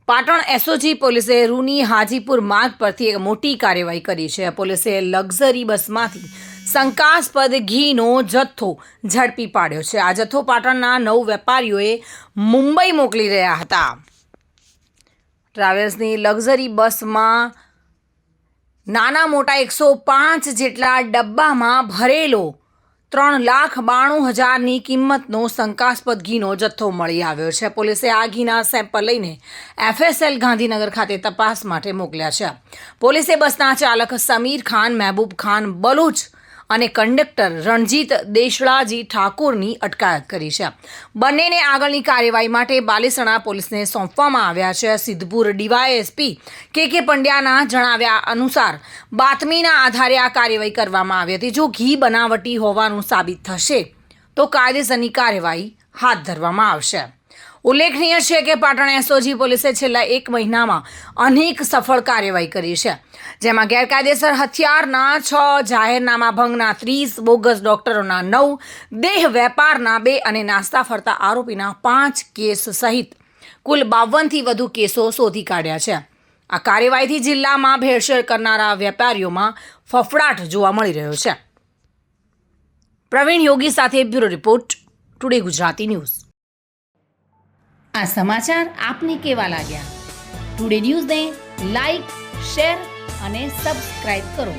Patan SOG પોલીસે રૂની હાજીપુર માર્ગ પરથી એક મોટી કાર્યવાહી કરી છે। પોલીસે લક્ઝરી બસમાંથી શંકાસ્પદ ઘીનો જથ્થો ઝડપી પાડ્યો છે। આ જથ્થો પાટણના 9 વેપારીઓએ મુંબઈ મોકલી રહ્યા હતા। ટ્રાવેલ્સની લક્ઝરી બસમાં નાના મોટા 105 જેટલા ડબ્બામાં ભરેલો 3,92,000ની કિંમતનો શંકાસ્પદ ઘીનો જથ્થો મળી આવ્યો છે। પોલીસે આ ઘીના સેમ્પલ લઈને FSL ગાંધીનગર ખાતે તપાસ માટે મોકલ્યા છે। પોલીસે બસના ચાલક સમીર ખાન, મહેબૂબ ખાન બલુચ અને કંડક્ટર રણજીત દેશળાજી ઠાકુરની અટકાયત કરી છે। બંનેને આગળની કાર્યવાહી માટે બાલીસણા પોલીસને સોંપવામાં આવ્યા છે। સિદ્ધપુર ડીવાયએસપી કે પંડ્યાના જણાવ્યા અનુસાર બાતમીના આધારે આ કાર્યવાહી કરવામાં આવી હતી। જો ઘી બનાવટી હોવાનું સાબિત થશે તો કાયદેસરની કાર્યવાહી હાથ ધરવામાં આવશે। ઉલ્લેખનીય છે કે પાટણ એસઓજી પોલીસે છેલ્લા 1 મહિનામાં અનેક સફળ કાર્યવાહી કરી છે, જેમાં ગેરકાયદેસર હથિયારના 6, જાહેરનામા ભંગના 30, બોગસ ડોક્ટરોના 9, દેહ વેપારના 2 અને નાસ્તા ફરતા આરોપીના 5 કેસ સહિત કુલ 52થી વધુ કેસો શોધી કાઢ્યા છે। આ કાર્યવાહીથી જિલ્લામાં ભેળસેળ કરનારા વેપારીઓમાં ફફડાટ જોવા મળી રહ્યો છે। પ્રવીણ યોગી સાથે bureau report, today Gujarati news. આ સમાચાર આપને કેવા લાગ્યા? ટુડે ન્યૂઝને લાઈક, શેર અને સબસ્ક્રાઇબ કરો।